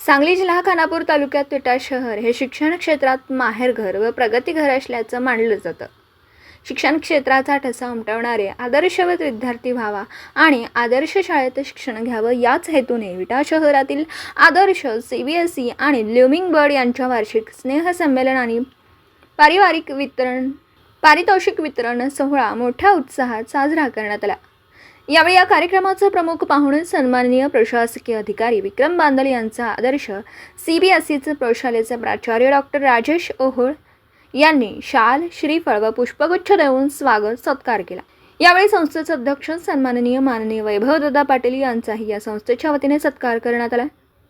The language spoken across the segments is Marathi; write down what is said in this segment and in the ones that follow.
सांगली जिल्हा खानापूर तालुक्यात विटा शहर हे शिक्षण क्षेत्रात माहेरघर व प्रगतीघर असल्याचं मानलं जातं. शिक्षण क्षेत्राचा ठसा उमटवणारे आदर्शवत विद्यार्थी व्हावा आणि आदर्श शाळेत शिक्षण घ्यावं याच हेतूने विटा शहरातील आदर्श CBSE आणि ब्लूमिंग बर्ड यांच्या वार्षिक स्नेहसंमेलन आणि पारितोषिक वितरण सोहळा मोठ्या उत्साहात साजरा करण्यात आला. यावेळी या कार्यक्रमाचे प्रमुख पाहुणे सन्माननीय प्रशासकीय अधिकारी विक्रम बांदल यांचा आदर्श CBSEचे प्रशालेचे प्राचार्य डॉक्टर राजेश ओहोळ यांनी शाल, श्रीफळ व पुष्पगुच्छ देऊन स्वागत सत्कार केला. यावेळी संस्थेचे अध्यक्ष सन्माननीय माननीय वैभवदादा पाटील यांचाही या संस्थेच्या वतीने सत्कार करण्यात आला.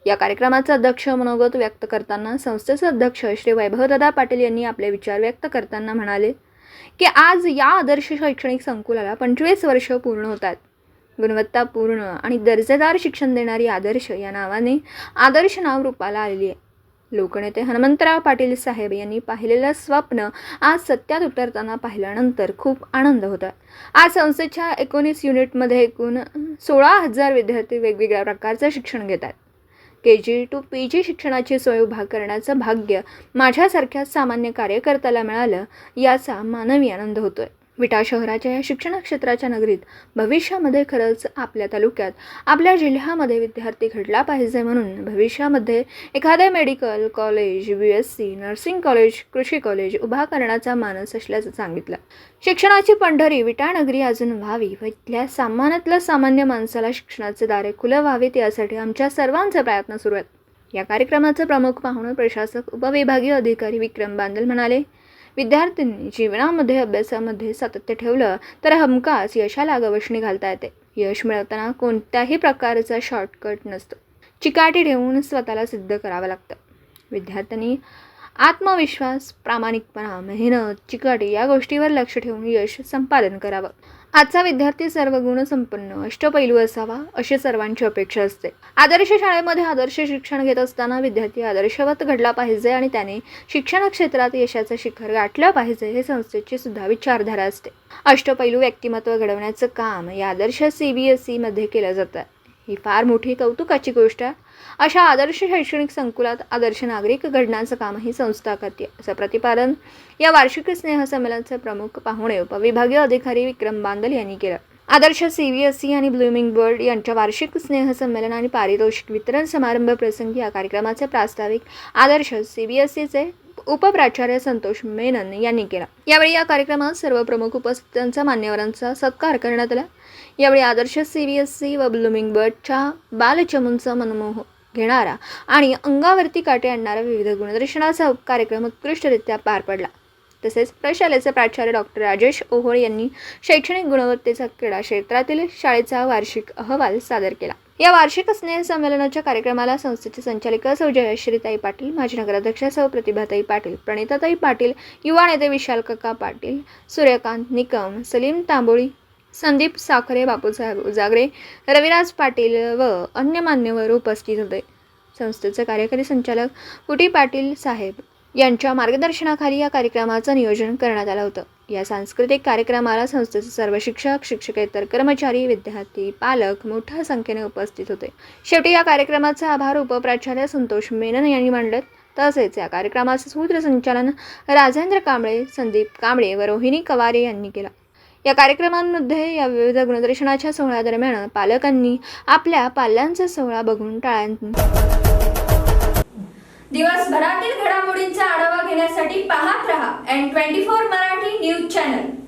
या कार्यक्रमाचे अध्यक्ष मनोगत व्यक्त करताना संस्थेचे अध्यक्ष श्री वैभवदादा पाटील यांनी आपले विचार व्यक्त करताना म्हणाले की आज या आदर्श शैक्षणिक संकुलाला 25 वर्ष पूर्ण होतात. गुणवत्तापूर्ण आणि दर्जेदार शिक्षण देणारी आदर्श या नावाने आदर्श नाव रूपाला आलेली आहे. लोकनेते हनुमंतराव पाटील साहेब यांनी पाहिलेलं स्वप्न आज सत्यात उतरताना पाहिल्यानंतर खूप आनंद होता. आज संस्थेच्या 19 युनिटमध्ये एकूण 16,000 विद्यार्थी वेगवेगळ्या प्रकारचं शिक्षण घेतात. KG to PG शिक्षणाची सोय उभा करण्याचं भाग्य माझ्यासारख्या सामान्य कार्यकर्त्याला मिळालं याचा मानवी आनंद होतोय. विटा शहराच्या या शिक्षण क्षेत्राच्या नगरीत भविष्यामध्ये खरंच आपल्या तालुक्यात, आपल्या जिल्ह्यामध्ये विद्यार्थी घडला पाहिजे म्हणून भविष्यामध्ये एखादे medical college, BSc nursing college, कृषी कॉलेज उभा करण्याचा मानस असल्याचं सांगितलं. शिक्षणाची पंढरी विटा नगरी अजून व्हावी व इथल्या सामान्यातल्या सामान्य माणसाला शिक्षणाचे दारे खुले व्हावेत यासाठी आमच्या सर्वांचे प्रयत्न सुरू आहेत. या कार्यक्रमाचे प्रमुख पाहुणे प्रशासक उपविभागीय अधिकारी विक्रम बांदल म्हणाले, विद्यार्थ्यांनी जीवनामध्ये अभ्यासामध्ये सातत्य ठेवलं तर हमखास यशाला गवसणी घालता येते. यश मिळवताना कोणत्याही प्रकारचा शॉर्टकट नसतो. चिकाटी ठेवून स्वतःला सिद्ध करावं लागतं. विद्यार्थ्यांनी आत्मविश्वास, प्रामाणिकपणा, मेहनत, चिकाटी या गोष्टीवर लक्ष ठेवून यश संपादन करावं. आजचा विद्यार्थी सर्व गुण संपन्न, अष्टपैलू असावा अशी सर्वांची अपेक्षा असते. आदर्श शाळेमध्ये आदर्श शिक्षण घेत असताना विद्यार्थी आदर्शवत घडला पाहिजे आणि त्याने शिक्षण क्षेत्रात यशाचं शिखर गाठलं पाहिजे हे संस्थेची सुद्धा विचारधारा असते. अष्टपैलू व्यक्तिमत्व घडवण्याचं काम या आदर्श CBSE मध्ये केलं जातं. ही फार मोठी कौतुकाची गोष्ट आहे. अशा आदर्श शैक्षणिक संकुलात आदर्श नागरिक घडण्याचं कामही संस्था करते असं प्रतिपादन या वार्षिक स्नेहसंमेलनाचे प्रमुख पाहुणे उपविभागीय अधिकारी विक्रम बांदल यांनी केलं. आदर्श CBSE आणि ब्लूमिंग बर्ड यांच्या वार्षिक स्नेहसंमेलन आणि पारितोषिक वितरण समारंभ प्रसंगी या कार्यक्रमाचे प्रास्ताविक आदर्श CBSEचे उपप्राचार्य संतोष मेनन यांनी केला. यावेळी या कार्यक्रमात सर्व प्रमुख उपस्थितांचा मान्यवरांचा सत्कार करण्यात आला. यावेळी आदर्श CBSE व ब्लूमिंग बर्डच्या बालचमूंचा मनमोह घेणारा आणि अंगावरती काटे आणणारा विविध गुणदर्शनाचा कार्यक्रम उत्कृष्टरित्या पार पडला. तसेच प्रशालेचे प्राचार्य डॉक्टर राजेश ओहोळ यांनी शैक्षणिक गुणवत्तेचा क्रीडा क्षेत्रातील शाळेचा वार्षिक अहवाल सादर केला. या वार्षिक स्नेहसंमेलनाच्या कार्यक्रमाला संस्थेचे संचालिका सौ जयश्रीताई पाटील, माजी नगराध्यक्ष सौ प्रतिभाताई पाटील, प्रणिताताई पाटील, युवा नेते विशाल काका पाटील, सूर्यकांत निकम, सलीम तांबोळी, संदीप साखरे, बापूसाहेब उजागरे, रविराज पाटील व अन्य मान्यवर उपस्थित होते. संस्थेचे कार्यकारी संचालक कुटी पाटील साहेब यांच्या मार्गदर्शनाखाली या कार्यक्रमाचं नियोजन करण्यात आलं होतं. या सांस्कृतिक कार्यक्रमाला संस्थेचे सर्व शिक्षक, शिक्षकेतर कर्मचारी, विद्यार्थी, पालक मोठ्या संख्येने उपस्थित होते. शेवटी या कार्यक्रमाचे आभार उपप्राचार्य संतोष मेनन यांनी मांडले. तसेच या कार्यक्रमाचे सूत्रसंचालन राजेंद्र कांबळे, संदीप कांबळे व रोहिणी कवारे यांनी केला. या कार्यक्रमांमध्ये या विविध गुणदर्शनाच्या सोहळ्यादरम्यान पालकांनी आपल्या पाल्यांचा सोहळा बघून दिवसभरातील घडामोडींचा आढावा घेण्यासाठी पाहत रहा N24 मराठी न्यूज चॅनल.